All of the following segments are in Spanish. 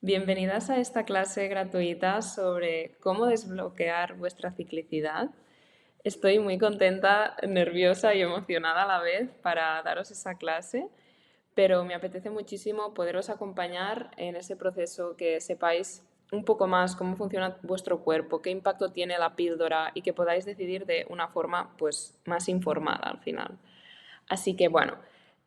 Bienvenidas a esta clase gratuita sobre cómo desbloquear vuestra ciclicidad. Estoy muy contenta, nerviosa y emocionada a la vez para daros esa clase, pero me apetece muchísimo poderos acompañar en ese proceso, que sepáis un poco más cómo funciona vuestro cuerpo, qué impacto tiene la píldora y que podáis decidir de una forma pues más informada al final. Así que bueno,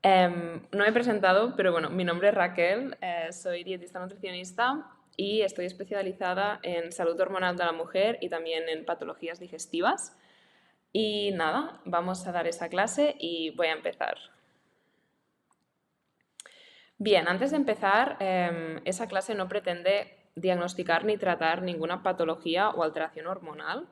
no me he presentado, pero bueno, mi nombre es Raquel, soy dietista nutricionista y estoy especializada en salud hormonal de la mujer y también en patologías digestivas. Y nada, vamos a dar esa clase y voy a empezar. Bien, antes de empezar, esa clase no pretende diagnosticar ni tratar ninguna patología o alteración hormonal.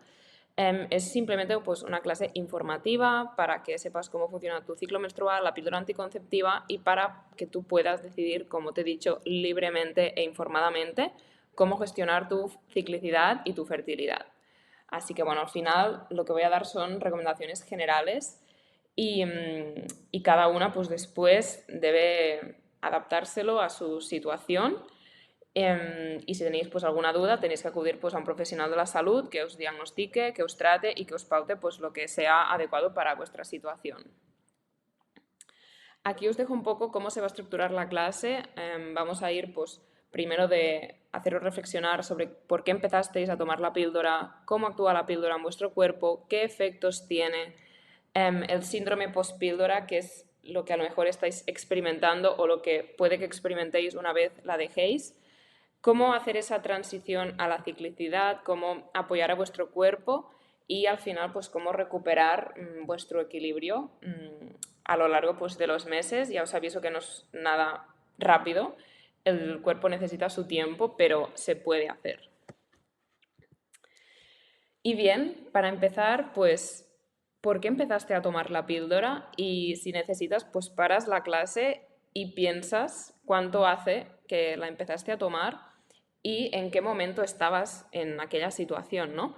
Es simplemente pues, una clase informativa para que sepas cómo funciona tu ciclo menstrual, la píldora anticonceptiva y para que tú puedas decidir, como te he dicho, libremente e informadamente cómo gestionar tu ciclicidad y tu fertilidad. Así que bueno, al final lo que voy a dar son recomendaciones generales y cada una pues después debe adaptárselo a su situación. Y si tenéis pues alguna duda tenéis que acudir pues a un profesional de la salud que os diagnostique, que os trate y que os paute pues lo que sea adecuado para vuestra situación. Aquí os dejo un poco cómo se va a estructurar la clase. Vamos a ir pues primero de haceros reflexionar sobre por qué empezasteis a tomar la píldora, cómo actúa la píldora en vuestro cuerpo, qué efectos tiene, el síndrome post-píldora, que es lo que a lo mejor estáis experimentando o lo que puede que experimentéis una vez la dejéis, cómo hacer esa transición a la ciclicidad, cómo apoyar a vuestro cuerpo y al final pues cómo recuperar vuestro equilibrio a lo largo pues, de los meses. Ya os aviso que no es nada rápido, el cuerpo necesita su tiempo, pero se puede hacer. Y bien, para empezar, pues, ¿por qué empezaste a tomar la píldora? Y si necesitas, pues paras la clase y piensas cuánto hace que la empezaste a tomar y en qué momento estabas en aquella situación, ¿no?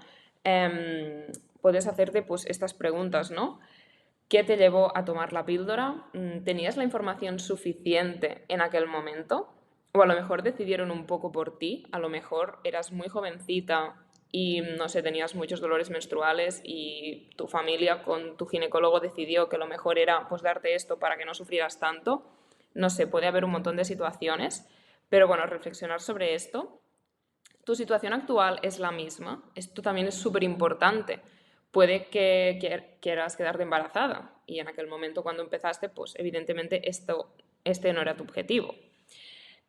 Puedes hacerte pues estas preguntas, ¿no? ¿Qué te llevó a tomar la píldora? ¿Tenías la información suficiente en aquel momento? O a lo mejor decidieron un poco por ti, a lo mejor eras muy jovencita y no sé, tenías muchos dolores menstruales y tu familia con tu ginecólogo decidió que lo mejor era pues darte esto para que no sufrieras tanto. No sé, puede haber un montón de situaciones, pero bueno, reflexionar sobre esto. Tu situación actual es la misma, esto también es súper importante. Puede que quieras quedarte embarazada y en aquel momento cuando empezaste, pues evidentemente este no era tu objetivo.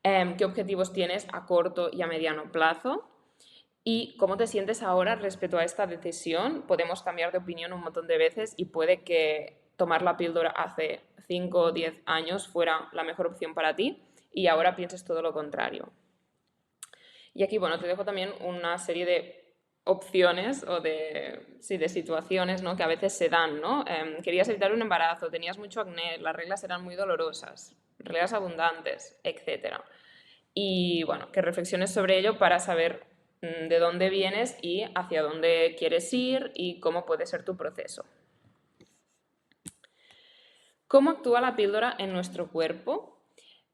¿Qué objetivos tienes a corto y a mediano plazo? ¿Y cómo te sientes ahora respecto a esta decisión? Podemos cambiar de opinión un montón de veces y puede que tomar la píldora hace 5 o 10 años fuera la mejor opción para ti y ahora pienses todo lo contrario. Y aquí, bueno, te dejo también una serie de opciones o de situaciones, ¿no? Que a veces se dan, ¿no? Querías evitar un embarazo, tenías mucho acné, las reglas eran muy dolorosas, reglas abundantes, etcétera. Y bueno, que reflexiones sobre ello para saber de dónde vienes y hacia dónde quieres ir y cómo puede ser tu proceso. ¿Cómo actúa la píldora en nuestro cuerpo?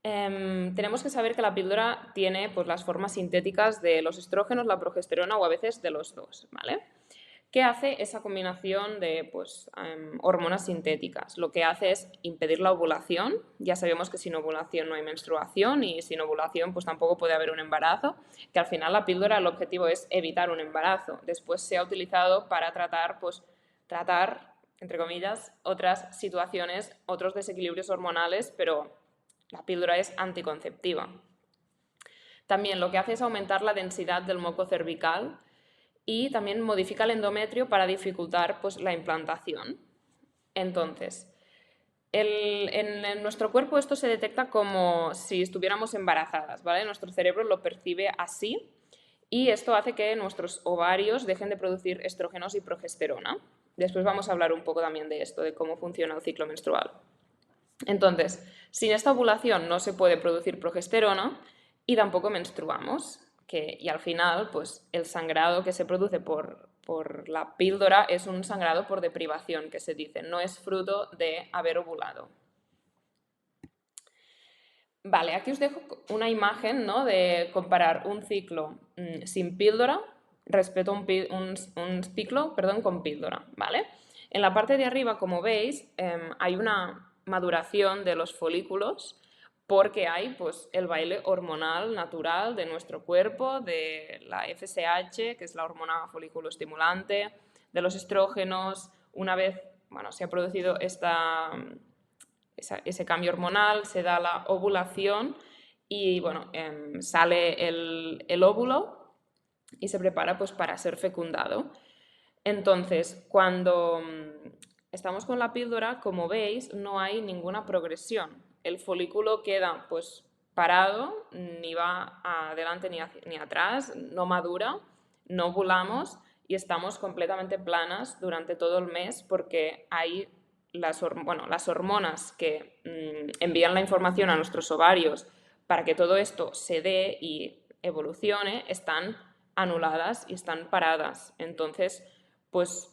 Tenemos que saber que la píldora tiene pues, las formas sintéticas de los estrógenos, la progesterona o a veces de los dos, ¿vale? ¿Qué hace esa combinación de pues, hormonas sintéticas? Lo que hace es impedir la ovulación. Ya sabemos que sin ovulación no hay menstruación y sin ovulación pues tampoco puede haber un embarazo, que al final la píldora el objetivo es evitar un embarazo. Después se ha utilizado para tratar, pues, entre comillas, otras situaciones, otros desequilibrios hormonales, pero la píldora es anticonceptiva. También lo que hace es aumentar la densidad del moco cervical y también modifica el endometrio para dificultar pues, la implantación. Entonces, en nuestro cuerpo esto se detecta como si estuviéramos embarazadas, ¿vale? Nuestro cerebro lo percibe así y esto hace que nuestros ovarios dejen de producir estrógenos y progesterona. Después vamos a hablar un poco también de esto, de cómo funciona el ciclo menstrual. Entonces, sin esta ovulación no se puede producir progesterona y tampoco menstruamos, y al final, pues el sangrado que se produce por la píldora es un sangrado por deprivación, que se dice, no es fruto de haber ovulado. Vale, aquí os dejo una imagen, ¿no? De comparar un ciclo sin píldora respecto a un ciclo, perdón, con píldora, ¿vale? En la parte de arriba, como veis, hay una maduración de los folículos porque hay pues, el baile hormonal natural de nuestro cuerpo, de la FSH, que es la hormona folículo estimulante, de los estrógenos. Una vez, bueno, se ha producido ese cambio hormonal, se da la ovulación y bueno, sale el óvulo y se prepara pues para ser fecundado. Entonces, cuando estamos con la píldora, como veis, no hay ninguna progresión. El folículo queda pues parado, ni va adelante ni atrás, no madura, no ovulamos y estamos completamente planas durante todo el mes porque hay las hormonas que envían la información a nuestros ovarios para que todo esto se dé y evolucione, están anuladas y están paradas. Entonces, pues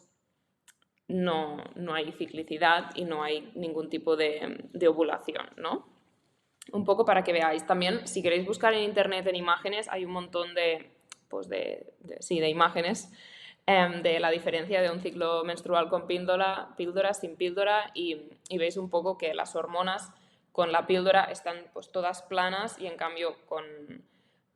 no hay ciclicidad y no hay ningún tipo de ovulación, ¿no? Un poco para que veáis. También, si queréis buscar en internet en imágenes, hay un montón pues de imágenes de la diferencia de un ciclo menstrual con píldora sin píldora y veis un poco que las hormonas con la píldora están pues todas planas y en cambio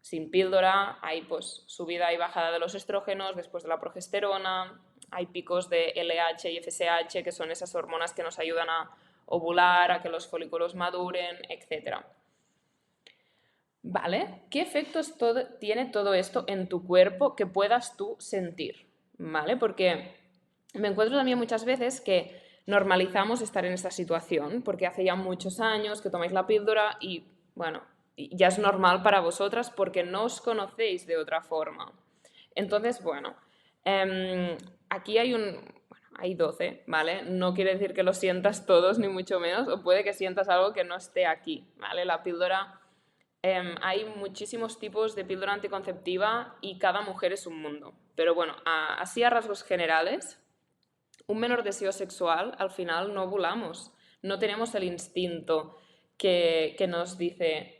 sin píldora hay pues subida y bajada de los estrógenos, después de la progesterona, hay picos de LH y FSH, que son esas hormonas que nos ayudan a ovular, a que los folículos maduren, etc. ¿Vale? ¿Qué efectos tiene todo esto en tu cuerpo que puedas tú sentir? ¿Vale? Porque me encuentro también muchas veces que normalizamos estar en esta situación, porque hace ya muchos años que tomáis la píldora y, bueno, ya es normal para vosotras porque no os conocéis de otra forma. Entonces, bueno, aquí hay 12, ¿vale? No quiere decir que lo sientas todos, ni mucho menos, o puede que sientas algo que no esté aquí, ¿vale? La píldora, hay muchísimos tipos de píldora anticonceptiva y cada mujer es un mundo. Pero bueno, así a rasgos generales, un menor deseo sexual, al final no ovulamos, no tenemos el instinto que nos dice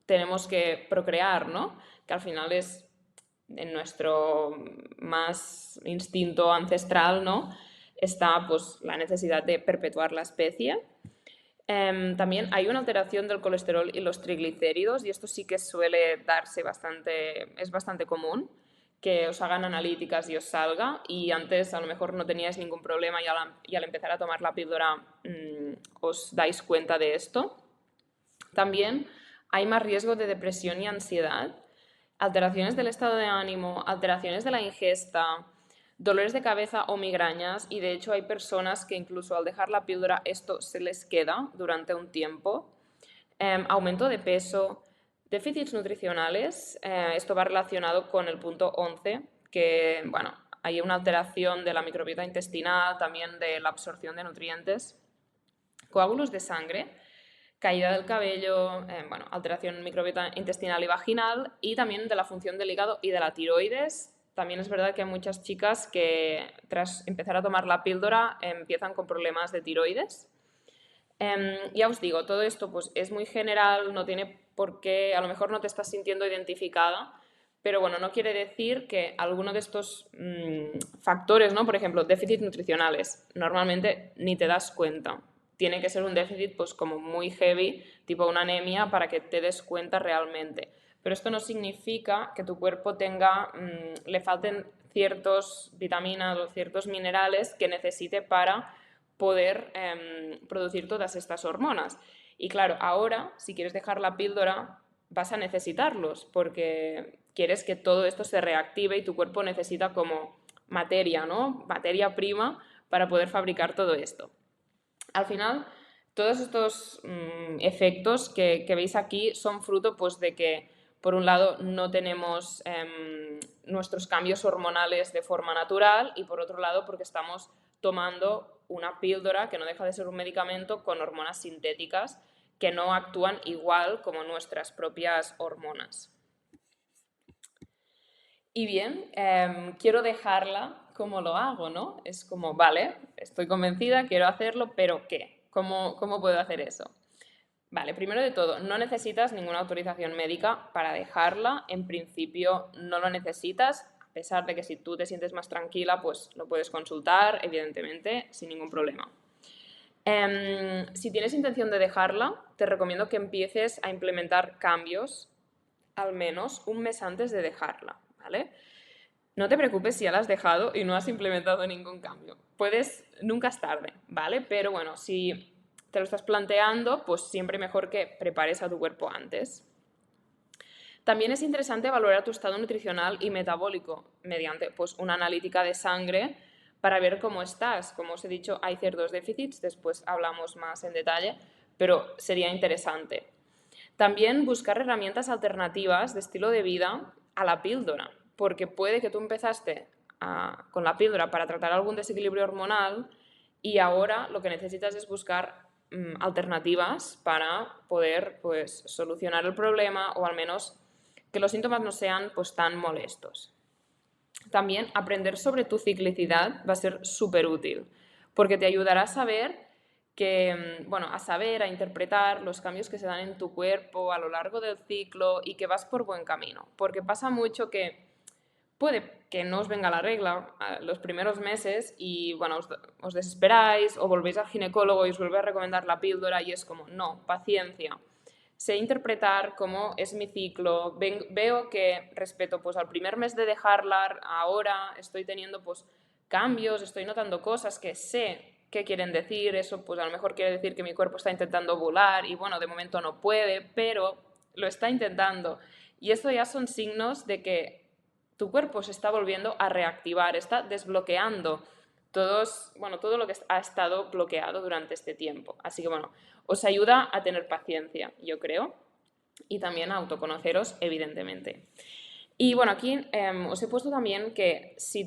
tenemos que procrear, ¿no? Que al final es en nuestro más instinto ancestral, ¿no? Está pues la necesidad de perpetuar la especie. También hay una alteración del colesterol y los triglicéridos y esto sí que suele darse es bastante común que os hagan analíticas y os salga y antes a lo mejor no teníais ningún problema y al empezar a tomar la píldora os dais cuenta de esto. También hay más riesgo de depresión y ansiedad, alteraciones del estado de ánimo, alteraciones de la ingesta, dolores de cabeza o migrañas y de hecho hay personas que incluso al dejar la píldora esto se les queda durante un tiempo. Aumento de peso, déficits nutricionales, esto va relacionado con el punto 11, que bueno, hay una alteración de la microbiota intestinal, también de la absorción de nutrientes, coágulos de sangre, caída del cabello, bueno, alteración microbiota intestinal y vaginal y también de la función del hígado y de la tiroides. También es verdad que hay muchas chicas que tras empezar a tomar la píldora empiezan con problemas de tiroides. Ya os digo, todo esto pues, es muy general, no tiene por qué, a lo mejor no te estás sintiendo identificada, pero bueno, no quiere decir que alguno de estos factores, ¿no? Por ejemplo, déficits nutricionales, normalmente ni te das cuenta. Tiene que ser un déficit pues como muy heavy, tipo una anemia, para que te des cuenta realmente. Pero esto no significa que tu cuerpo le falten ciertos vitaminas o ciertos minerales que necesite para poder producir todas estas hormonas. Y claro, ahora, si quieres dejar la píldora, vas a necesitarlos porque quieres que todo esto se reactive y tu cuerpo necesita como materia, ¿no? Materia prima para poder fabricar todo esto. Al final, todos estos efectos que veis aquí son fruto pues, de que, por un lado, no tenemos nuestros cambios hormonales de forma natural y, por otro lado, porque estamos tomando una píldora que no deja de ser un medicamento con hormonas sintéticas que no actúan igual como nuestras propias hormonas. Y bien, quiero dejarla como lo hago, ¿no? Es como, vale, estoy convencida, quiero hacerlo, pero ¿qué? ¿Cómo puedo hacer eso? Vale, primero de todo, no necesitas ninguna autorización médica para dejarla. En principio no lo necesitas, a pesar de que si tú te sientes más tranquila, pues lo puedes consultar, evidentemente, sin ningún problema. Si tienes intención de dejarla, te recomiendo que empieces a implementar cambios al menos un mes antes de dejarla, ¿vale? No te preocupes si ya la has dejado y no has implementado ningún cambio. Nunca es tarde, ¿vale? Pero bueno, si te lo estás planteando, pues siempre mejor que prepares a tu cuerpo antes. También es interesante valorar tu estado nutricional y metabólico mediante pues, una analítica de sangre para ver cómo estás. Como os he dicho, hay ciertos déficits, después hablamos más en detalle, pero sería interesante. También buscar herramientas alternativas de estilo de vida a la píldora, porque puede que tú empezaste con la píldora para tratar algún desequilibrio hormonal y ahora lo que necesitas es buscar alternativas para poder pues, solucionar el problema o al menos que los síntomas no sean pues, tan molestos. También aprender sobre tu ciclicidad va a ser súper útil, porque te ayudará a saber a interpretar los cambios que se dan en tu cuerpo a lo largo del ciclo y que vas por buen camino. Porque pasa mucho que puede que no os venga la regla los primeros meses y bueno, os desesperáis o volvéis al ginecólogo y os vuelve a recomendar la píldora y es como, no, paciencia. Sé interpretar cómo es mi ciclo, veo que respecto pues, al primer mes de dejarla, ahora estoy teniendo pues, cambios, estoy notando cosas que sé qué quieren decir, eso pues a lo mejor quiere decir que mi cuerpo está intentando ovular y bueno, de momento no puede, pero lo está intentando. Y esto ya son signos de que tu cuerpo se está volviendo a reactivar, está desbloqueando todo lo que ha estado bloqueado durante este tiempo. Así que bueno, os ayuda a tener paciencia, yo creo, y también a autoconoceros, evidentemente. Y bueno, aquí os he puesto también que si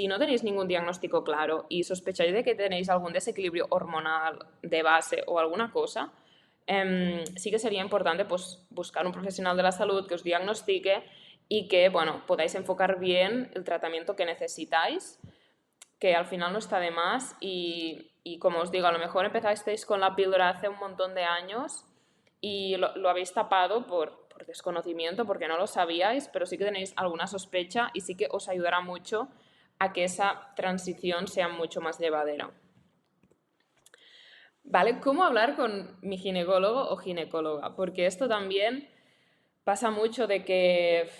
no tenéis ningún diagnóstico claro y sospecháis de que tenéis algún desequilibrio hormonal de base o alguna cosa, sí que sería importante pues, buscar un profesional de la salud que os diagnostique y que bueno, podáis enfocar bien el tratamiento que necesitáis, que al final no está de más y como os digo, a lo mejor empezasteis con la píldora hace un montón de años y lo habéis tapado por desconocimiento, porque no lo sabíais, pero sí que tenéis alguna sospecha y sí que os ayudará mucho a que esa transición sea mucho más llevadera. ¿Vale? ¿Cómo hablar con mi ginecólogo o ginecóloga? Porque esto también pasa mucho de que,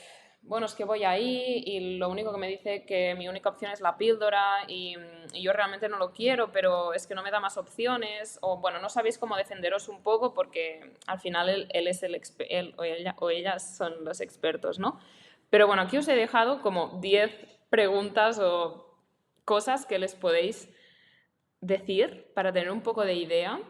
bueno, es que voy ahí y lo único que me dice que mi única opción es la píldora y yo realmente no lo quiero, pero es que no me da más opciones o, bueno, no sabéis cómo defenderos un poco porque al final él o ella son los expertos, ¿no? Pero bueno, aquí os he dejado como 10 preguntas o cosas que les podéis decir para tener un poco de idea.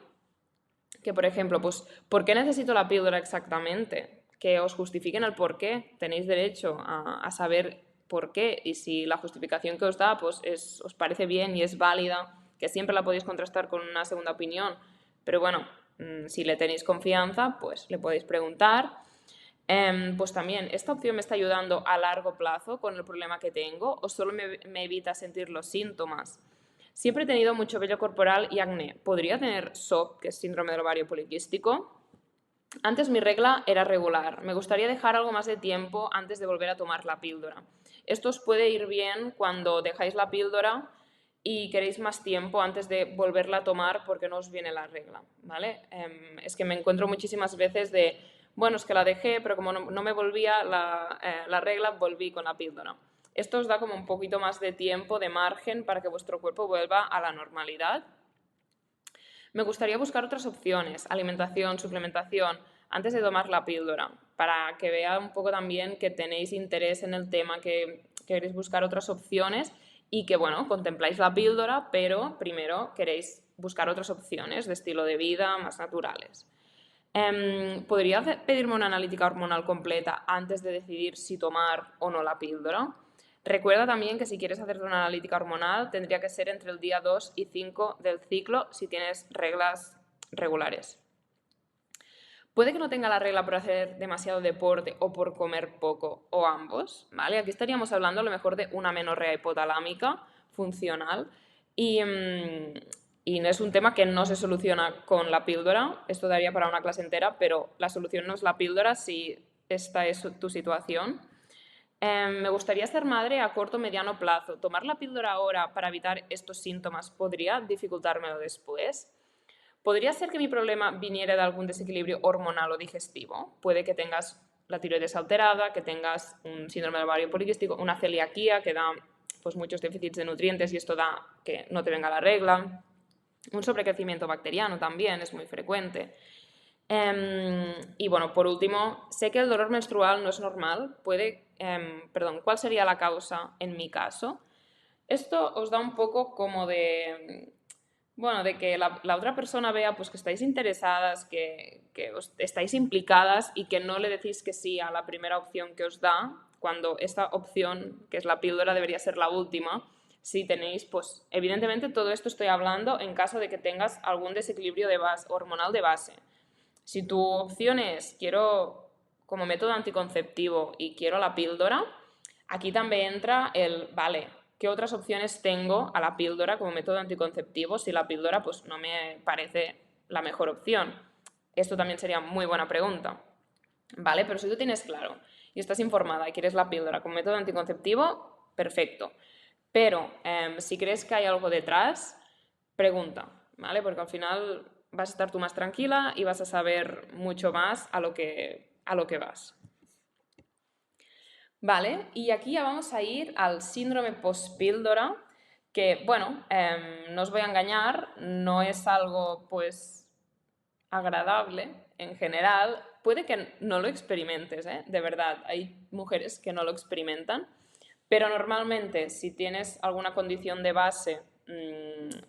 Que, por ejemplo, pues, ¿por qué necesito la píldora exactamente? Que os justifiquen el por qué. Tenéis derecho a saber por qué y si la justificación que os da pues, os parece bien y es válida, que siempre la podéis contrastar con una segunda opinión. Pero bueno, si le tenéis confianza, pues le podéis preguntar. Pues también, ¿esta opción me está ayudando a largo plazo con el problema que tengo o solo me evita sentir los síntomas? Siempre he tenido mucho vello corporal y acné. ¿Podría tener SOP, que es síndrome del ovario poliquístico? Antes mi regla era regular. Me gustaría dejar algo más de tiempo antes de volver a tomar la píldora. Esto os puede ir bien cuando dejáis la píldora y queréis más tiempo antes de volverla a tomar porque no os viene la regla, ¿vale? Es que me encuentro muchísimas veces de, bueno, es que la dejé, pero como no me volvía la regla, volví con la píldora. Esto os da como un poquito más de tiempo, de margen, para que vuestro cuerpo vuelva a la normalidad. Me gustaría buscar otras opciones, alimentación, suplementación, antes de tomar la píldora, para que vea un poco también que tenéis interés en el tema, que queréis buscar otras opciones y que, bueno, contempláis la píldora, pero primero queréis buscar otras opciones de estilo de vida más naturales. ¿Podría pedirme una analítica hormonal completa antes de decidir si tomar o no la píldora? Recuerda también que si quieres hacerte una analítica hormonal tendría que ser entre el día 2 y 5 del ciclo si tienes reglas regulares. Puede que no tenga la regla por hacer demasiado deporte o por comer poco o ambos, ¿vale? Aquí estaríamos hablando a lo mejor de una menorrea hipotalámica funcional y Y es un tema que no se soluciona con la píldora, esto daría para una clase entera, pero la solución no es la píldora si esta es tu situación. Me gustaría ser madre a corto o mediano plazo. ¿Tomar la píldora ahora para evitar estos síntomas podría dificultármelo después? ¿Podría ser que mi problema viniera de algún desequilibrio hormonal o digestivo? Puede que tengas la tiroides alterada, que tengas un síndrome del ovario poliquístico, una celiaquía que da pues, muchos déficits de nutrientes y esto da que no te venga la regla. Un sobrecrecimiento bacteriano también es muy frecuente. Y bueno, por último, sé que el dolor menstrual no es normal. ¿Cuál sería la causa en mi caso? Esto os da un poco como de, bueno, de que la otra persona vea pues, que estáis interesadas, que estáis implicadas y que no le decís que sí a la primera opción que os da, cuando esta opción, que es la píldora, debería ser la última. Si tenéis, pues evidentemente todo esto estoy hablando en caso de que tengas algún desequilibrio hormonal de base. Si tu opción es quiero como método anticonceptivo y quiero la píldora, aquí también entra vale, ¿qué otras opciones tengo a la píldora como método anticonceptivo si la píldora pues no me parece la mejor opción? Esto también sería muy buena pregunta, ¿vale? Pero si tú tienes claro y estás informada y quieres la píldora como método anticonceptivo, perfecto. Pero si crees que hay algo detrás, pregunta, ¿vale? Porque al final vas a estar tú más tranquila y vas a saber mucho más a lo que vas. Vale, y aquí ya vamos a ir al síndrome post-píldora, que, bueno, no os voy a engañar, no es algo, pues, agradable en general. Puede que no lo experimentes, ¿eh? De verdad, hay mujeres que no lo experimentan, pero normalmente si tienes alguna condición de base,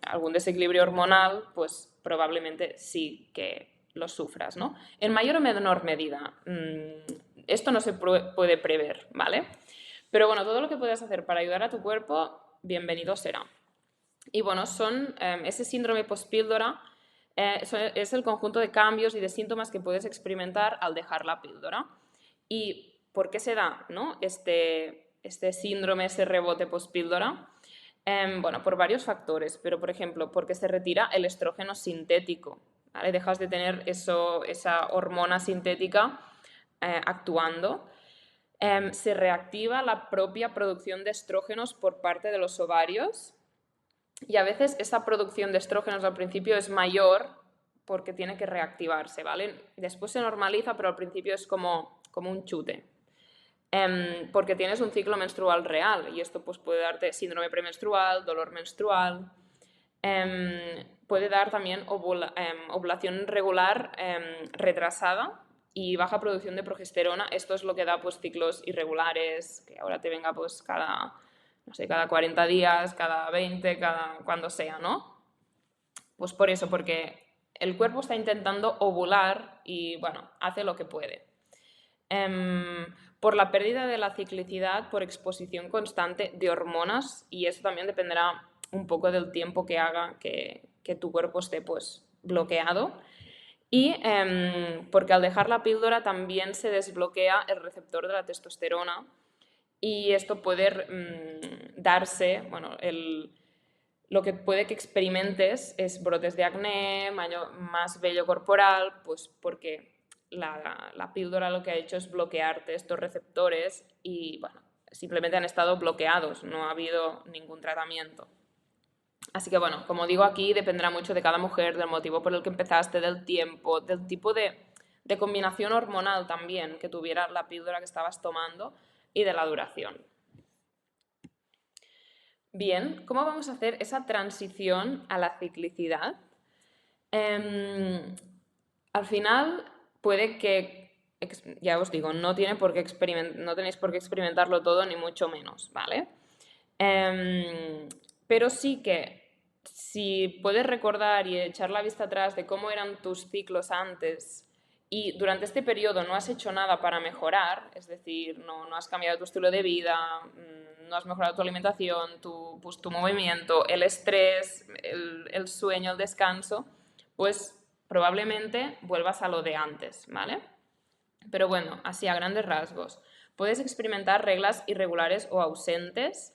algún desequilibrio hormonal, pues probablemente sí que lo sufras, ¿no? En mayor o menor medida. Esto no se puede prever, ¿vale? Pero bueno, todo lo que puedas hacer para ayudar a tu cuerpo, bienvenido será. Y bueno, ese síndrome post-píldora es el conjunto de cambios y de síntomas que puedes experimentar al dejar la píldora. ¿Y por qué se da, ¿no? este síndrome, ese rebote post-píldora? Bueno, por varios factores, pero por ejemplo, porque se retira el estrógeno sintético, ¿vale? Dejas de tener esa hormona sintética actuando. Se reactiva la propia producción de estrógenos por parte de los ovarios y a veces esa producción de estrógenos al principio es mayor porque tiene que reactivarse, ¿vale? Después se normaliza, pero al principio es como un chute. Porque tienes un ciclo menstrual real y esto pues, puede darte síndrome premenstrual, dolor menstrual, puede dar también ovulación regular retrasada y baja producción de progesterona. Esto es lo que da pues, ciclos irregulares, que ahora te venga pues, cada 40 días, cada 20, cuando sea, ¿no? Pues por eso, porque el cuerpo está intentando ovular y, bueno, hace lo que puede. Por la pérdida de la ciclicidad por exposición constante de hormonas y eso también dependerá un poco del tiempo que haga que tu cuerpo esté pues bloqueado y porque al dejar la píldora también se desbloquea el receptor de la testosterona y esto puede darse, bueno, lo que puede que experimentes es brotes de acné, más vello corporal, pues porque la píldora lo que ha hecho es bloquearte estos receptores y, bueno, simplemente han estado bloqueados, no ha habido ningún tratamiento. Así que, bueno, como digo aquí, dependerá mucho de cada mujer, del motivo por el que empezaste, del tiempo, del tipo de combinación hormonal también que tuviera la píldora que estabas tomando y de la duración. Bien, ¿cómo vamos a hacer esa transición a la ciclicidad? Al final puede que, ya os digo, no tenéis por qué experimentarlo todo, ni mucho menos, ¿vale? Pero sí que si puedes recordar y echar la vista atrás de cómo eran tus ciclos antes y durante este periodo no has hecho nada para mejorar, es decir, no has cambiado tu estilo de vida, no has mejorado tu alimentación, pues, tu movimiento, el estrés, el sueño, el descanso, pues probablemente vuelvas a lo de antes, ¿vale? Pero bueno, así a grandes rasgos. Puedes experimentar reglas irregulares o ausentes,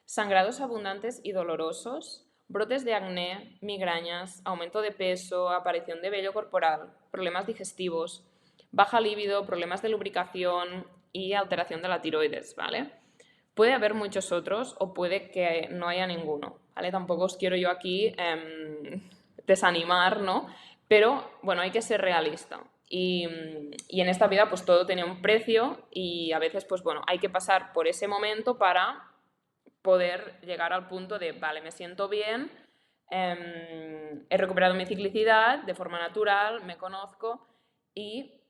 sangrados abundantes y dolorosos, brotes de acné, migrañas, aumento de peso, aparición de vello corporal, problemas digestivos, baja libido, problemas de lubricación y alteración de la tiroides, ¿vale? Puede haber muchos otros o puede que no haya ninguno, ¿vale? Tampoco os quiero yo aquí desanimar, ¿no? Pero, bueno, hay que ser realista. Y en esta vida, pues todo tiene un precio y a veces, pues bueno, hay que pasar por ese momento para poder llegar al punto de, vale, me siento bien, he recuperado mi ciclicidad de forma natural, me conozco y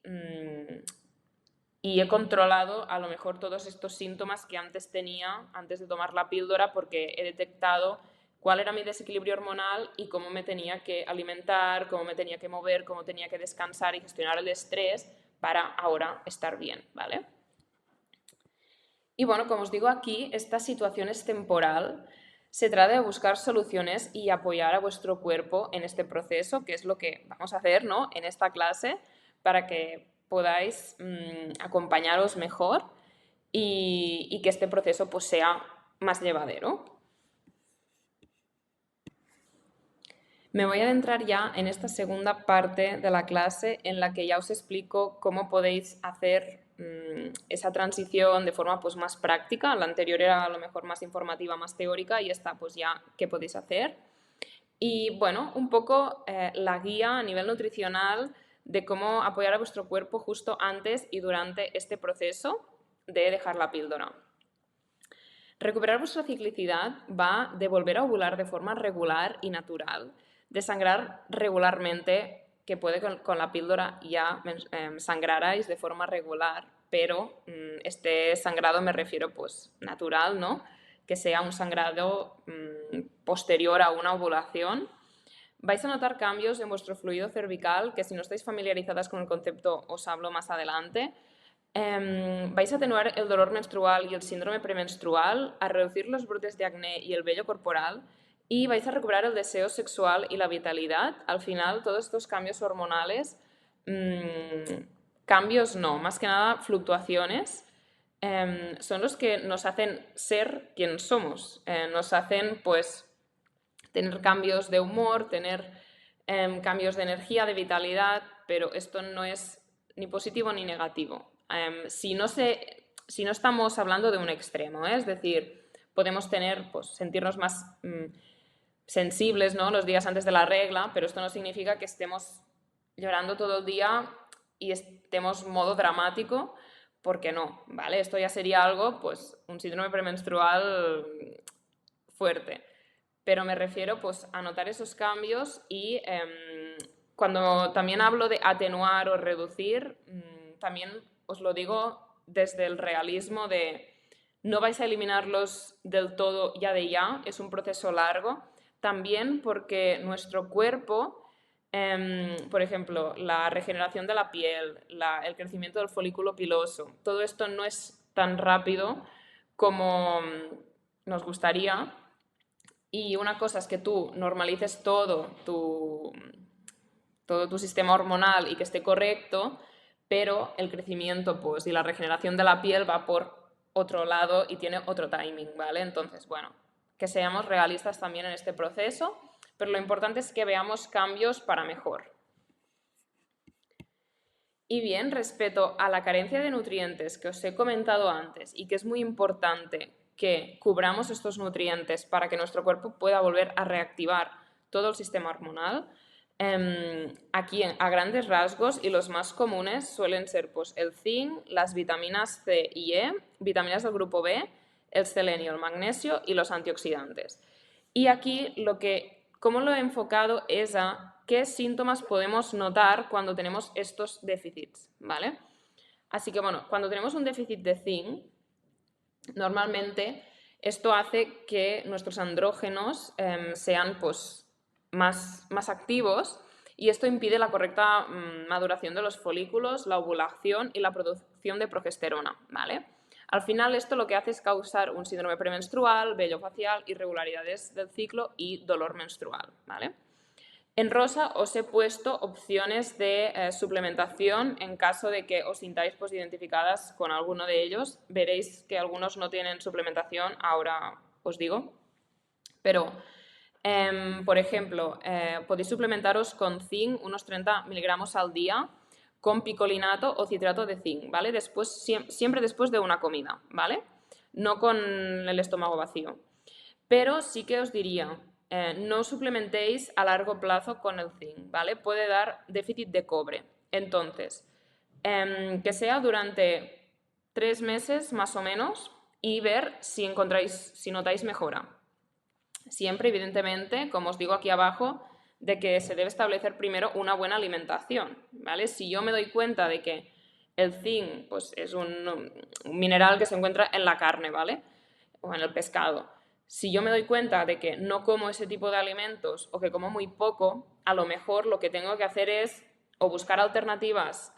he controlado a lo mejor todos estos síntomas que antes tenía, antes de tomar la píldora, porque he detectado cuál era mi desequilibrio hormonal y cómo me tenía que alimentar, cómo me tenía que mover, cómo tenía que descansar y gestionar el estrés para ahora estar bien, ¿vale? Y bueno, como os digo aquí, esta situación es temporal. Se trata de buscar soluciones y apoyar a vuestro cuerpo en este proceso, que es lo que vamos a hacer, ¿no?, en esta clase, para que podáis acompañaros mejor y que este proceso pues, sea más llevadero. Me voy a adentrar ya en esta segunda parte de la clase en la que ya os explico cómo podéis hacer esa transición de forma pues, más práctica. La anterior era a lo mejor más informativa, más teórica y esta pues ya qué podéis hacer. Y bueno, un poco la guía a nivel nutricional de cómo apoyar a vuestro cuerpo justo antes y durante este proceso de dejar la píldora. Recuperar vuestra ciclicidad va de volver a ovular de forma regular y natural, de sangrar regularmente, que puede con la píldora ya sangrarais de forma regular, pero este sangrado me refiero pues natural, ¿no? Que sea un sangrado posterior a una ovulación. Vais a notar cambios en vuestro fluido cervical, que si no estáis familiarizadas con el concepto os hablo más adelante. Vais a atenuar el dolor menstrual y el síndrome premenstrual, a reducir los brotes de acné y el vello corporal y vais a recuperar el deseo sexual y la vitalidad. Al final, todos estos cambios hormonales, cambios no, más que nada fluctuaciones, son los que nos hacen ser quien somos, nos hacen pues tener cambios de humor, tener cambios de energía, de vitalidad, pero esto no es ni positivo ni negativo. Si no estamos hablando de un extremo, es decir, podemos tener, pues, sentirnos más sensibles, ¿no?, los días antes de la regla, pero esto no significa que estemos llorando todo el día y estemos modo dramático, porque no, ¿vale? Esto ya sería algo, pues, un síndrome premenstrual fuerte. Pero me refiero pues, a notar esos cambios y cuando también hablo de atenuar o reducir, también os lo digo desde el realismo de no vais a eliminarlos del todo ya de ya, es un proceso largo, también porque nuestro cuerpo, por ejemplo, la regeneración de la piel, el crecimiento del folículo piloso, todo esto no es tan rápido como nos gustaría. Y una cosa es que tú normalices todo tu sistema hormonal y que esté correcto, pero el crecimiento pues, y la regeneración de la piel va por otro lado y tiene otro timing, ¿vale? Entonces, bueno, que seamos realistas también en este proceso, pero lo importante es que veamos cambios para mejor. Y bien, respecto a la carencia de nutrientes que os he comentado antes y que es muy importante que cubramos estos nutrientes para que nuestro cuerpo pueda volver a reactivar todo el sistema hormonal, aquí a grandes rasgos y los más comunes suelen ser pues, el zinc, las vitaminas C y E, vitaminas del grupo B, el selenio, el magnesio y los antioxidantes. Y aquí cómo lo he enfocado es a qué síntomas podemos notar cuando tenemos estos déficits, ¿vale? Así que bueno, cuando tenemos un déficit de zinc, normalmente esto hace que nuestros andrógenos sean pues, más activos y esto impide la correcta maduración de los folículos, la ovulación y la producción de progesterona, ¿vale? Al final esto lo que hace es causar un síndrome premenstrual, vello facial, irregularidades del ciclo y dolor menstrual, ¿vale? En rosa os he puesto opciones de suplementación en caso de que os sintáis pues, identificadas con alguno de ellos. Veréis que algunos no tienen suplementación, ahora os digo. Pero Por ejemplo, podéis suplementaros con zinc unos 30 miligramos al día con picolinato o citrato de zinc, ¿vale? Después, siempre después de una comida, ¿vale? No con el estómago vacío. Pero sí que os diría, no suplementéis a largo plazo con el zinc, ¿vale? Puede dar déficit de cobre. Entonces, que sea durante 3 meses más o menos y ver si notáis mejora. Siempre, evidentemente, como os digo aquí abajo, de que se debe establecer primero una buena alimentación, ¿vale? Si yo me doy cuenta de que el zinc pues, es un mineral que se encuentra en la carne, ¿vale? O en el pescado. Si yo me doy cuenta de que no como ese tipo de alimentos o que como muy poco, a lo mejor lo que tengo que hacer es o buscar alternativas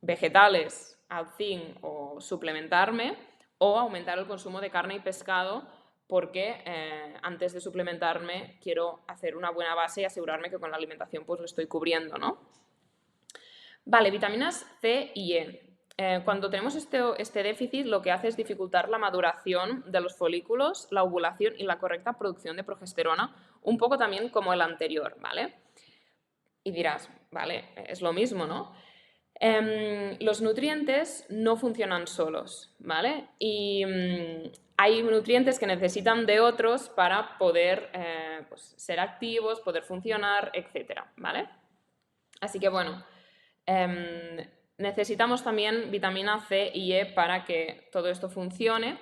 vegetales al zinc o suplementarme o aumentar el consumo de carne y pescado porque antes de suplementarme quiero hacer una buena base y asegurarme que con la alimentación pues lo estoy cubriendo, ¿no? Vale, vitaminas C y E. Cuando tenemos este déficit, lo que hace es dificultar la maduración de los folículos, la ovulación y la correcta producción de progesterona, un poco también como el anterior, ¿vale? Y dirás, vale, es lo mismo, ¿no? Los nutrientes no funcionan solos, ¿vale? Y hay nutrientes que necesitan de otros para poder pues, ser activos, poder funcionar, etcétera, ¿vale? Así que bueno, necesitamos también vitamina C y E para que todo esto funcione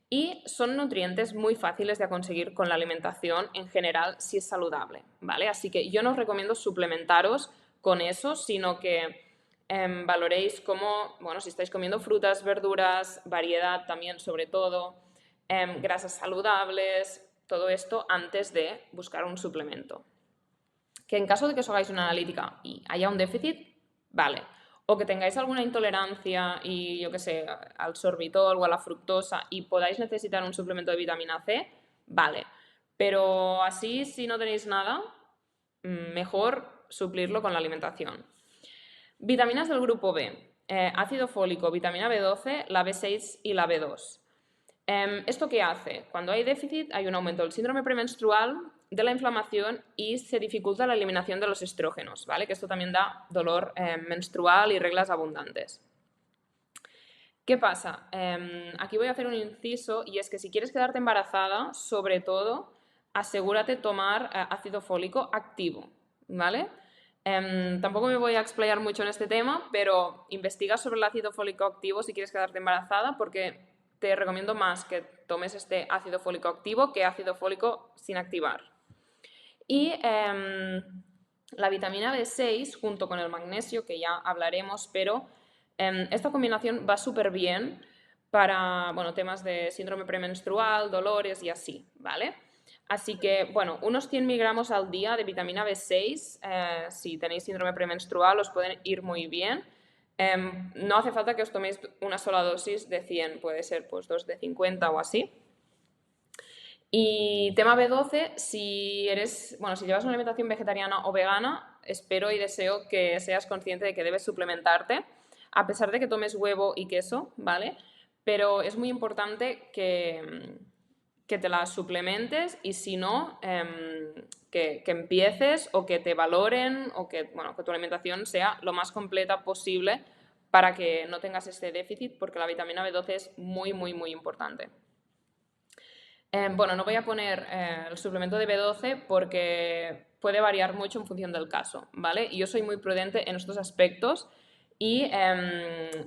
y son nutrientes muy fáciles de conseguir con la alimentación en general si es saludable, ¿vale? Así que yo no os recomiendo suplementaros con eso, sino que valoréis cómo, bueno, si estáis comiendo frutas, verduras, variedad también sobre todo, grasas saludables, todo esto antes de buscar un suplemento. Que en caso de que os hagáis una analítica y haya un déficit, vale. O que tengáis alguna intolerancia y yo qué sé, al sorbitol o a la fructosa y podáis necesitar un suplemento de vitamina C, vale. Pero así, si no tenéis nada, mejor suplirlo con la alimentación. Vitaminas del grupo B. Ácido fólico, vitamina B12, la B6 y la B2. ¿Esto qué hace? Cuando hay déficit hay un aumento del síndrome premenstrual, de la inflamación y se dificulta la eliminación de los estrógenos, ¿vale? Que esto también da dolor menstrual y reglas abundantes. ¿Qué pasa? Aquí voy a hacer un inciso y es que si quieres quedarte embarazada, sobre todo, asegúrate tomar ácido fólico activo, ¿vale? Tampoco me voy a explayar mucho en este tema, pero investiga sobre el ácido fólico activo si quieres quedarte embarazada porque te recomiendo más que tomes este ácido fólico activo que ácido fólico sin activar. Y la vitamina B6 junto con el magnesio, que ya hablaremos, pero esta combinación va súper bien para bueno, temas de síndrome premenstrual, dolores y así, ¿vale? Así que, bueno, unos 100 miligramos al día de vitamina B6, si tenéis síndrome premenstrual, os pueden ir muy bien. No hace falta que os toméis una sola dosis de 100, puede ser pues 2 de 50 o así. Y tema B12, si llevas una alimentación vegetariana o vegana, espero y deseo que seas consciente de que debes suplementarte, a pesar de que tomes huevo y queso, ¿vale? Pero es muy importante que te la suplementes y si no, que empieces o que te valoren o que, bueno, que tu alimentación sea lo más completa posible para que no tengas este déficit, porque la vitamina B12 es muy, muy, muy importante. Bueno, no voy a poner el suplemento de B12 porque puede variar mucho en función del caso, ¿vale? Y yo soy muy prudente en estos aspectos y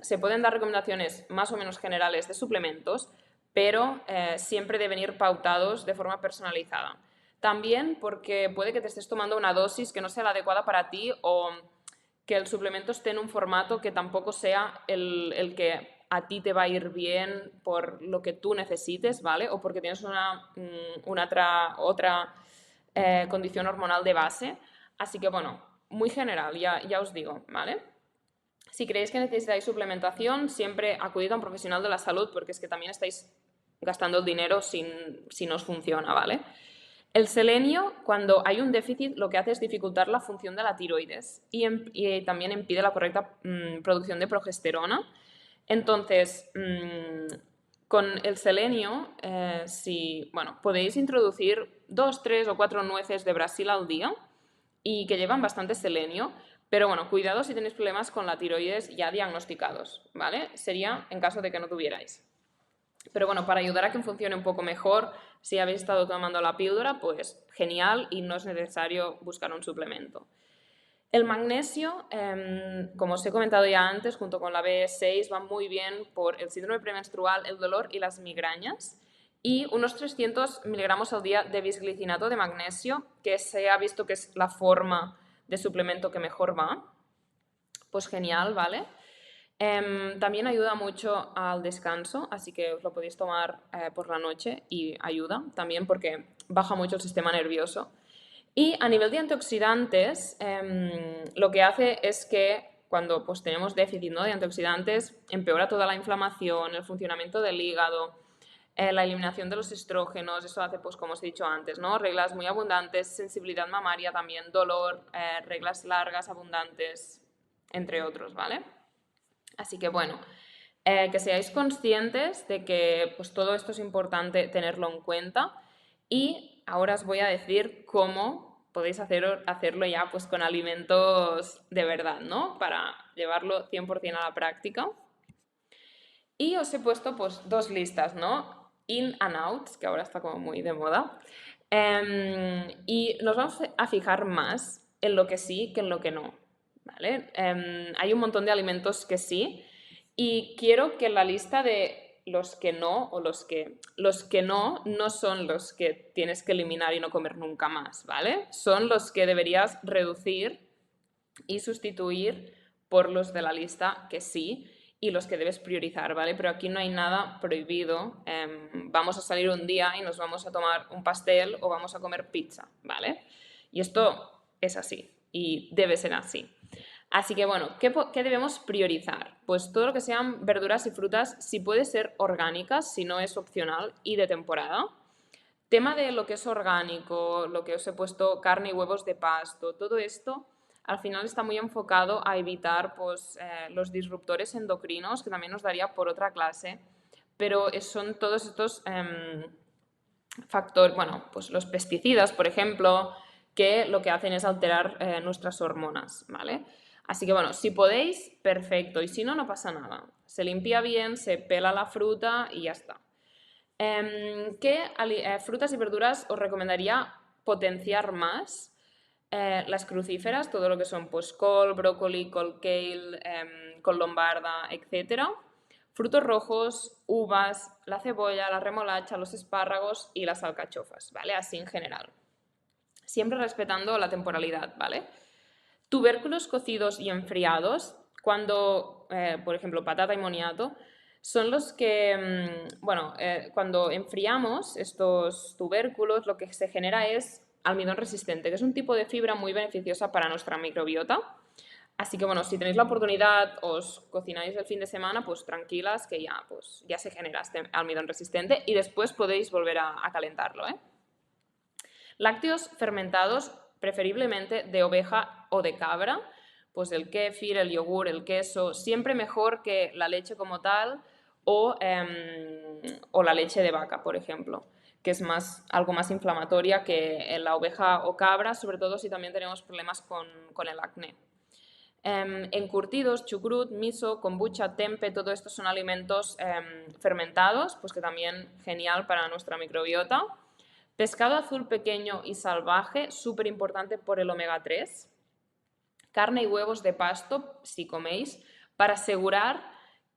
se pueden dar recomendaciones más o menos generales de suplementos, pero siempre deben ir pautados de forma personalizada. También porque puede que te estés tomando una dosis que no sea la adecuada para ti o que el suplemento esté en un formato que tampoco sea el que a ti te va a ir bien por lo que tú necesites, ¿vale? O porque tienes otra condición hormonal de base. Así que, bueno, muy general, ya os digo, ¿vale? Si creéis que necesitáis suplementación, siempre acudid a un profesional de la salud porque es que también estáis gastando el dinero si no os funciona, ¿vale? El selenio, cuando hay un déficit, lo que hace es dificultar la función de la tiroides y también impide la correcta producción de progesterona. Entonces, con el selenio, podéis introducir 2, 3 o 4 nueces de Brasil al día y que llevan bastante selenio. Pero bueno, cuidado si tenéis problemas con la tiroides ya diagnosticados, ¿vale? Sería en caso de que no tuvierais. Pero bueno, para ayudar a que funcione un poco mejor, si habéis estado tomando la píldora, pues genial y no es necesario buscar un suplemento. El magnesio, como os he comentado ya antes, junto con la B6, va muy bien por el síndrome premenstrual, el dolor y las migrañas. Y unos 300 miligramos al día de bisglicinato de magnesio, que se ha visto que es la forma de suplemento que mejor va. Pues genial, ¿vale? También ayuda mucho al descanso, así que os lo podéis tomar por la noche y ayuda también porque baja mucho el sistema nervioso. Y a nivel de antioxidantes, lo que hace es que cuando pues, tenemos déficit, ¿no?, de antioxidantes, empeora toda la inflamación, el funcionamiento del hígado, la eliminación de los estrógenos, eso hace, pues como os he dicho antes, ¿no?, reglas muy abundantes, sensibilidad mamaria también, dolor, reglas largas, abundantes, entre otros, ¿vale? Así que bueno, que seáis conscientes de que pues, todo esto es importante tenerlo en cuenta y ahora os voy a decir cómo podéis hacerlo ya pues, con alimentos de verdad, ¿no? Para llevarlo 100% a la práctica. Y os he puesto pues, dos listas, ¿no? In and outs, que ahora está como muy de moda. Y nos vamos a fijar más en lo que sí que en lo que no, ¿vale? Hay un montón de alimentos que sí y quiero que la lista de los que no o los que no son los que tienes que eliminar y no comer nunca más, ¿vale? Son los que deberías reducir y sustituir por los de la lista que sí y los que debes priorizar, ¿vale? Pero aquí no hay nada prohibido. Vamos a salir un día y nos vamos a tomar un pastel o vamos a comer pizza, ¿vale? Y esto es así y debe ser así. Así que bueno, ¿qué debemos priorizar? Pues todo lo que sean verduras y frutas, si puede ser orgánicas, si no es opcional y de temporada. Tema de lo que es orgánico, lo que os he puesto, carne y huevos de pasto, todo esto al final está muy enfocado a evitar pues, los disruptores endocrinos, que también nos daría por otra clase, pero son todos estos factores, bueno, pues los pesticidas, por ejemplo, que lo que hacen es alterar nuestras hormonas, ¿vale? Así que bueno, si podéis, perfecto, y si no, no pasa nada. Se limpia bien, se pela la fruta y ya está. ¿Qué frutas y verduras os recomendaría potenciar más? Las crucíferas, todo lo que son pues, col, brócoli, col kale, col lombarda, etc. Frutos rojos, uvas, la cebolla, la remolacha, los espárragos y las alcachofas, ¿vale? Así en general. Siempre respetando la temporalidad, ¿vale? Tubérculos cocidos y enfriados, cuando, por ejemplo, patata y moniato, son los que, bueno, cuando enfriamos estos tubérculos, lo que se genera es almidón resistente, que es un tipo de fibra muy beneficiosa para nuestra microbiota. Así que, bueno, si tenéis la oportunidad, os cocináis el fin de semana, pues tranquilas, que ya, pues, ya se genera este almidón resistente y después podéis volver a calentarlo, ¿eh? Lácteos fermentados, preferiblemente de oveja o de cabra, pues el kéfir, el yogur, el queso, siempre mejor que la leche como tal o la leche de vaca, por ejemplo, que es algo más inflamatoria que en la oveja o cabra, sobre todo si también tenemos problemas con el acné. Encurtidos, chucrut, miso, kombucha, tempe, todo esto son alimentos fermentados, pues que también genial para nuestra microbiota. Pescado azul pequeño y salvaje, súper importante por el omega 3. Carne y huevos de pasto, si coméis, para asegurar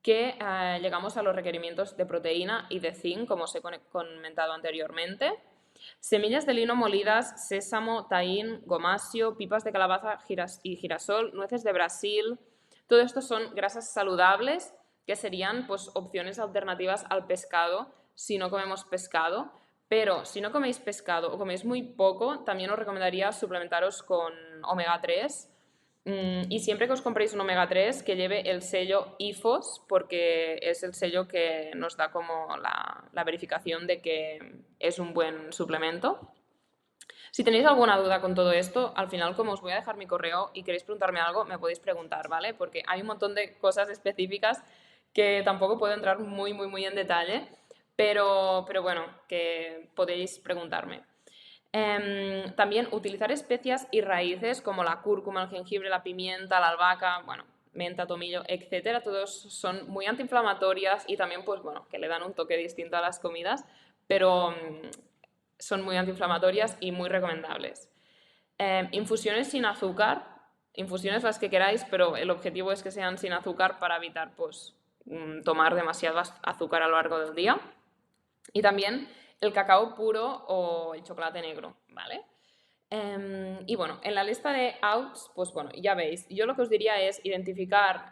que llegamos a los requerimientos de proteína y de zinc, como os he comentado anteriormente. Semillas de lino molidas, sésamo, taín, gomasio, pipas de calabaza y girasol, nueces de Brasil. Todo esto son grasas saludables que serían pues, opciones alternativas al pescado si no comemos pescado. Pero si no coméis pescado o coméis muy poco, también os recomendaría suplementaros con omega 3. Y siempre que os compréis un omega 3, que lleve el sello IFOS, porque es el sello que nos da como la verificación de que es un buen suplemento. Si tenéis alguna duda con todo esto, al final, como os voy a dejar mi correo y queréis preguntarme algo, me podéis preguntar, ¿vale? Porque hay un montón de cosas específicas que tampoco puedo entrar muy en detalle, pero bueno, que podéis preguntarme. También utilizar especias y raíces como la cúrcuma, el jengibre, la pimienta, la albahaca, bueno, menta, tomillo, etcétera. Todos son muy antiinflamatorias y también, pues bueno, que le dan un toque distinto a las comidas, pero son muy antiinflamatorias y muy recomendables. Infusiones sin azúcar, infusiones las que queráis, pero el objetivo es que sean sin azúcar para evitar, pues, tomar demasiado azúcar a lo largo del día. Y también el cacao puro o el chocolate negro, ¿vale? Y bueno, en la lista de outs, pues bueno, ya veis, yo lo que os diría es identificar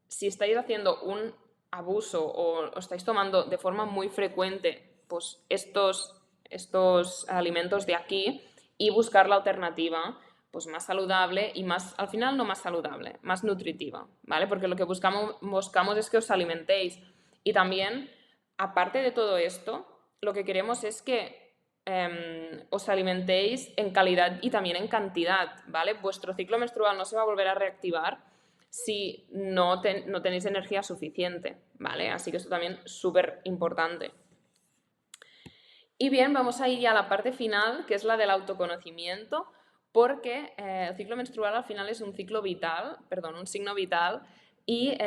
si estáis haciendo un abuso o estáis tomando de forma muy frecuente pues estos alimentos de aquí y buscar la alternativa pues más saludable y más, al final no más saludable, más nutritiva, ¿vale? Porque lo que buscamos es que os alimentéis y también, aparte de todo esto, lo que queremos es que os alimentéis en calidad y también en cantidad, ¿vale? Vuestro ciclo menstrual no se va a volver a reactivar si no tenéis energía suficiente, ¿vale? Así que esto también es súper importante. Y bien, vamos a ir ya a la parte final, que es la del autoconocimiento, porque el ciclo menstrual al final es un ciclo vital, perdón, un signo vital y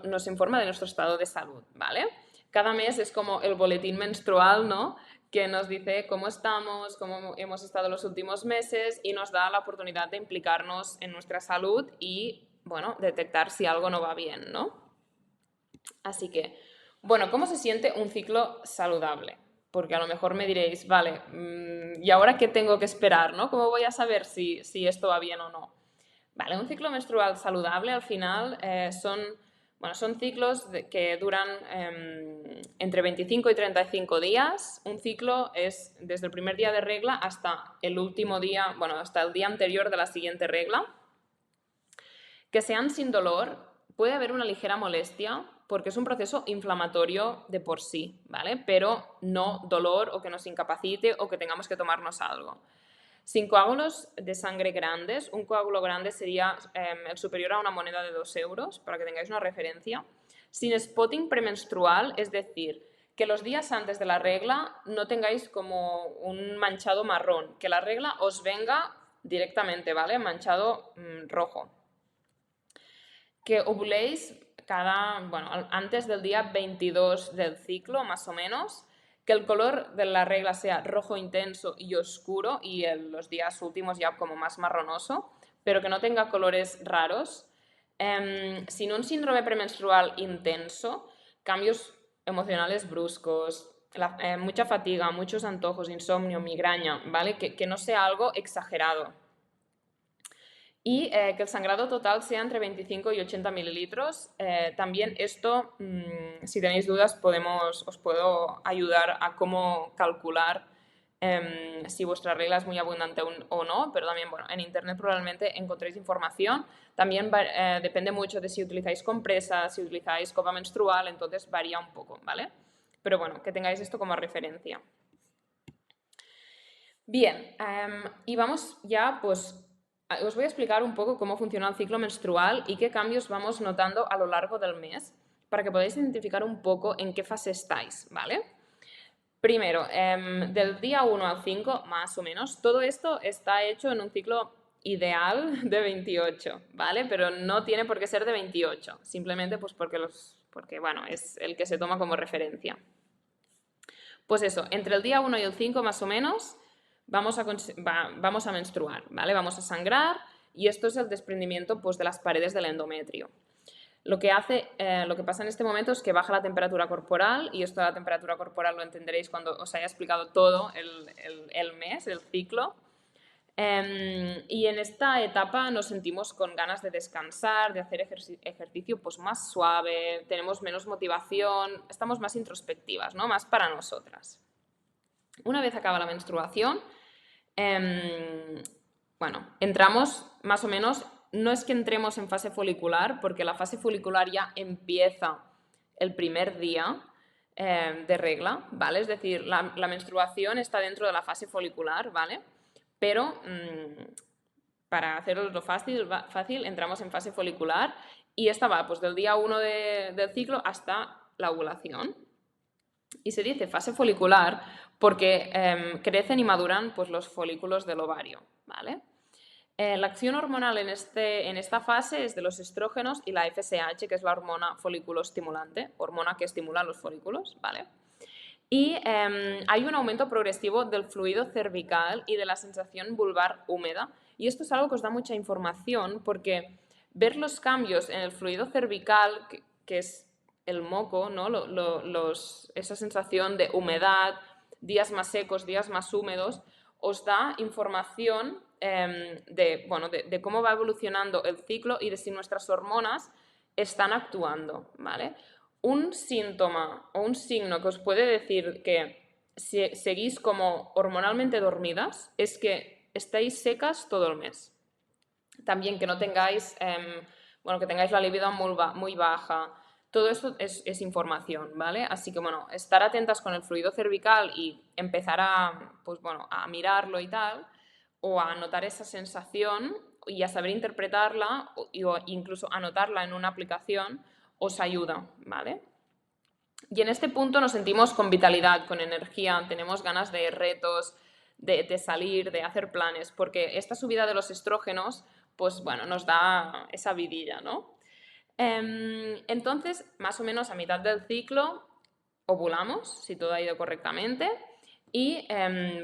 nos informa de nuestro estado de salud, ¿vale? Cada mes es como el boletín menstrual, ¿no? Que nos dice cómo estamos, cómo hemos estado los últimos meses y nos da la oportunidad de implicarnos en nuestra salud y, bueno, detectar si algo no va bien, ¿no? Así que, bueno, ¿cómo se siente un ciclo saludable? Porque a lo mejor me diréis, vale, ¿y ahora qué tengo que esperar, no? ¿Cómo voy a saber si esto va bien o no? Vale, un ciclo menstrual saludable al final son ciclos que duran entre 25 y 35 días. Un ciclo es desde el primer día de regla hasta el último día, bueno, hasta el día anterior de la siguiente regla. Que sean sin dolor, puede haber una ligera molestia porque es un proceso inflamatorio de por sí, ¿vale? Pero no dolor o que nos incapacite o que tengamos que tomarnos algo. Sin coágulos de sangre grandes, un coágulo grande sería el superior a una moneda de 2 euros, para que tengáis una referencia. Sin spotting premenstrual, es decir, que los días antes de la regla no tengáis como un manchado marrón, que la regla os venga directamente, ¿vale? Manchado rojo. Que ovuléis antes del día 22 del ciclo, más o menos, que el color de la regla sea rojo intenso y oscuro y en los días últimos ya como más marronoso, pero que no tenga colores raros. Sin un síndrome premenstrual intenso, cambios emocionales bruscos, mucha fatiga, muchos antojos, insomnio, migraña, ¿vale? Que no sea algo exagerado. Y que el sangrado total sea entre 25 y 80 mililitros. También esto, si tenéis dudas, os puedo ayudar a cómo calcular si vuestra regla es muy abundante o no, pero también, bueno, en internet probablemente encontréis información. También depende mucho de si utilizáis compresas, si utilizáis copa menstrual, entonces varía un poco, ¿vale? Pero bueno, que tengáis esto como referencia. Bien, y vamos ya, pues, os voy a explicar un poco cómo funciona el ciclo menstrual y qué cambios vamos notando a lo largo del mes para que podáis identificar un poco en qué fase estáis, ¿vale? Primero, del día 1 al 5, más o menos, todo esto está hecho en un ciclo ideal de 28, ¿vale? Pero no tiene por qué ser de 28, simplemente pues porque bueno, es el que se toma como referencia. Pues eso, entre el día 1 y el 5 más o menos vamos a menstruar, ¿vale? Vamos a sangrar y esto es el desprendimiento pues, de las paredes del endometrio. Lo que pasa en este momento es que baja la temperatura corporal y esto de la temperatura corporal lo entenderéis cuando os haya explicado todo el mes, el ciclo. Y en esta etapa nos sentimos con ganas de descansar, de hacer ejercicio pues, más suave, tenemos menos motivación, estamos más introspectivas, ¿no? Más para nosotras. Una vez acaba la menstruación, entramos más o menos, no es que entremos en fase folicular, porque la fase folicular ya empieza el primer día de regla, ¿vale? Es decir, la menstruación está dentro de la fase folicular, ¿vale? Pero para hacerlo fácil, entramos en fase folicular y esta va pues, del día 1 del ciclo hasta la ovulación. Y se dice fase folicular porque crecen y maduran pues, los folículos del ovario, ¿vale? La acción hormonal en esta fase es de los estrógenos y la FSH, que es la hormona folículo estimulante, hormona que estimula los folículos, ¿vale? Y hay un aumento progresivo del fluido cervical y de la sensación vulvar húmeda. Y esto es algo que os da mucha información porque ver los cambios en el fluido cervical, que es el moco, ¿no? Esa sensación de humedad, días más secos, días más húmedos, os da información de cómo va evolucionando el ciclo y de si nuestras hormonas están actuando, ¿vale? Un síntoma o un signo que os puede decir que seguís como hormonalmente dormidas es que estáis secas todo el mes. También que no tengáis, que tengáis la libido muy baja. Todo esto es información, ¿vale? Así que, bueno, estar atentas con el fluido cervical y empezar a mirarlo y tal, o a notar esa sensación y a saber interpretarla o incluso anotarla en una aplicación, os ayuda, ¿vale? Y en este punto nos sentimos con vitalidad, con energía, tenemos ganas de retos, de salir, de hacer planes, porque esta subida de los estrógenos, pues bueno, nos da esa vidilla, ¿no? Entonces, más o menos a mitad del ciclo, ovulamos, si todo ha ido correctamente, y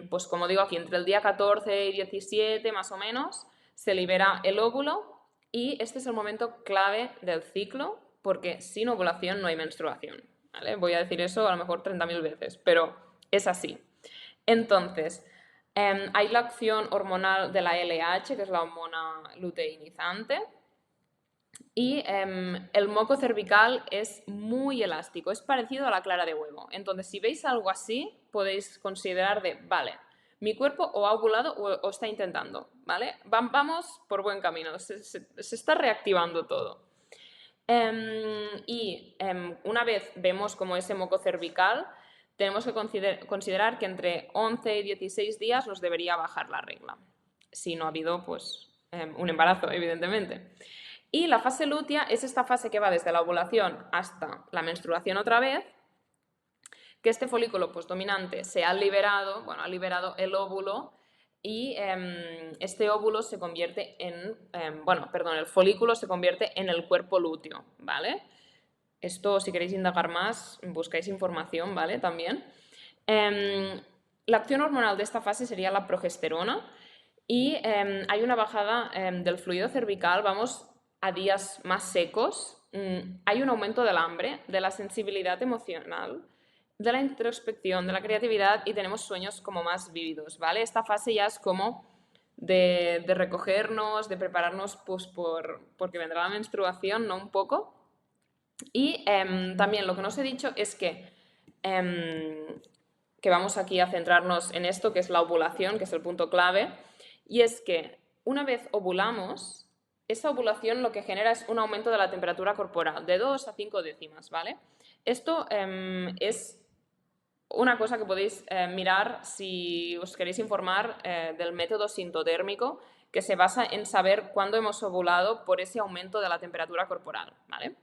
pues como digo aquí, entre el día 14 y 17 más o menos, se libera el óvulo y este es el momento clave del ciclo, porque sin ovulación no hay menstruación. ¿Vale? Voy a decir eso a lo mejor 30.000 veces, pero es así. Entonces, hay la acción hormonal de la LH, que es la hormona luteinizante, y el moco cervical es muy elástico, es parecido a la clara de huevo. Entonces, si veis algo así, podéis considerar vale, mi cuerpo o ha ovulado o está intentando, ¿vale? Vamos por buen camino, se está reactivando todo. Una vez vemos como ese moco cervical, tenemos que considerar que entre 11 y 16 días nos debería bajar la regla, si no ha habido pues, un embarazo, evidentemente. Y la fase lútea es esta fase que va desde la ovulación hasta la menstruación otra vez, que este folículo pues, dominante se ha liberado, ha liberado el óvulo y este óvulo se convierte en, el folículo se convierte en el cuerpo lúteo, ¿vale? Esto, si queréis indagar más, buscáis información, ¿vale? También. La acción hormonal de esta fase sería la progesterona y hay una bajada del fluido cervical, vamos a días más secos, hay un aumento del hambre, de la sensibilidad emocional, de la introspección, de la creatividad y tenemos sueños como más vívidos, ¿vale? Esta fase ya es como de recogernos, de prepararnos pues, porque vendrá la menstruación, ¿no? Un poco. Y también lo que no os he dicho es que vamos aquí a centrarnos en esto, que es la ovulación, que es el punto clave, y es que una vez ovulamos, esa ovulación lo que genera es un aumento de la temperatura corporal, de 2 a 5 décimas, ¿vale? Esto es una cosa que podéis mirar si os queréis informar del método sintotérmico, que se basa en saber cuándo hemos ovulado por ese aumento de la temperatura corporal, ¿vale?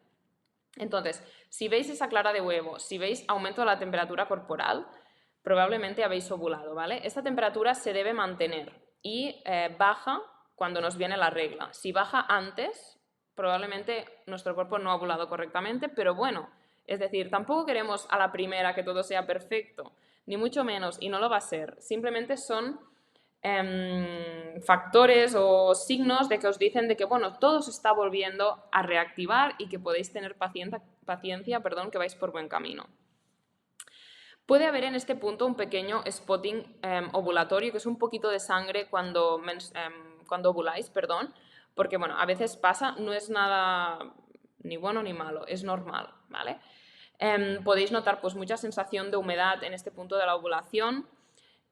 Entonces, si veis esa clara de huevo, si veis aumento de la temperatura corporal, probablemente habéis ovulado, ¿vale? Esta temperatura se debe mantener y baja cuando nos viene la regla. Si baja antes, probablemente nuestro cuerpo no ha ovulado correctamente, pero bueno, es decir, tampoco queremos a la primera que todo sea perfecto, ni mucho menos, y no lo va a ser. Simplemente son factores o signos de que os dicen de que, bueno, todo se está volviendo a reactivar y que podéis tener paciencia, que vais por buen camino. Puede haber en este punto un pequeño spotting ovulatorio, que es un poquito de sangre cuando ovuláis, porque, bueno, a veces pasa, no es nada ni bueno ni malo, es normal, ¿vale? Podéis notar pues mucha sensación de humedad en este punto de la ovulación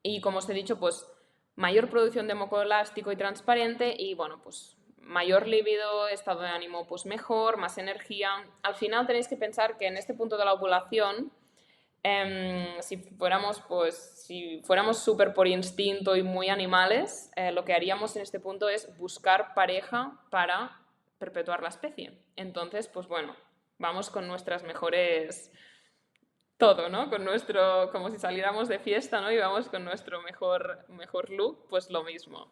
y, como os he dicho, pues mayor producción de moco elástico y transparente y, bueno, pues mayor líbido, estado de ánimo pues mejor, más energía. Al final tenéis que pensar que en este punto de la ovulación, si fuéramos súper por instinto y muy animales, lo que haríamos en este punto es buscar pareja para perpetuar la especie. Entonces, pues bueno, vamos con nuestras mejores todo, ¿no? Con nuestro, como si saliéramos de fiesta, ¿no? Y vamos con nuestro mejor look, pues lo mismo.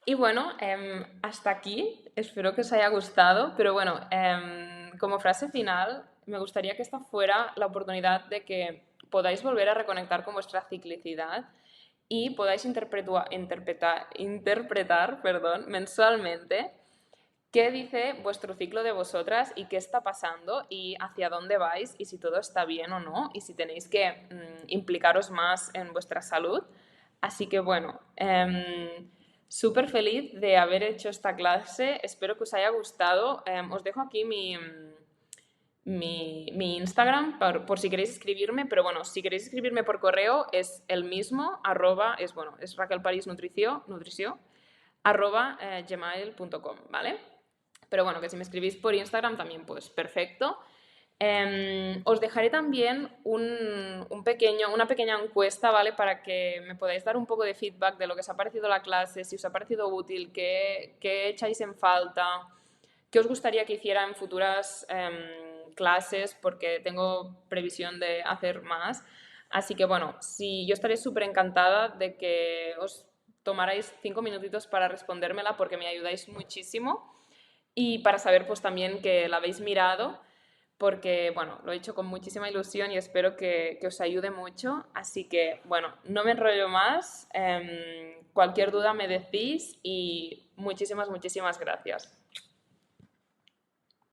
Y bueno, hasta aquí. Espero que os haya gustado. Pero bueno, como frase final, me gustaría que esta fuera la oportunidad de que podáis volver a reconectar con vuestra ciclicidad y podáis interpretar, perdón, mensualmente qué dice vuestro ciclo de vosotras y qué está pasando y hacia dónde vais y si todo está bien o no y si tenéis que implicaros más en vuestra salud. Así que bueno, súper feliz de haber hecho esta clase, espero que os haya gustado. Os dejo aquí mi Instagram por si queréis escribirme, pero bueno, si queréis escribirme por correo es el mismo, es Raquel París Nutrició, gmail.com, ¿vale? Pero bueno, que si me escribís por Instagram también, pues perfecto. Os dejaré también una pequeña encuesta, ¿vale? Para que me podáis dar un poco de feedback de lo que os ha parecido la clase, si os ha parecido útil, qué echáis en falta, qué os gustaría que hiciera en futuras clases, porque tengo previsión de hacer más. Así que bueno, yo estaré súper encantada de que os tomarais 5 minutitos para respondérmela porque me ayudáis muchísimo y para saber pues también que la habéis mirado porque bueno, lo he hecho con muchísima ilusión y espero que os ayude mucho. Así que bueno, no me enrollo más. Cualquier duda me decís y muchísimas gracias.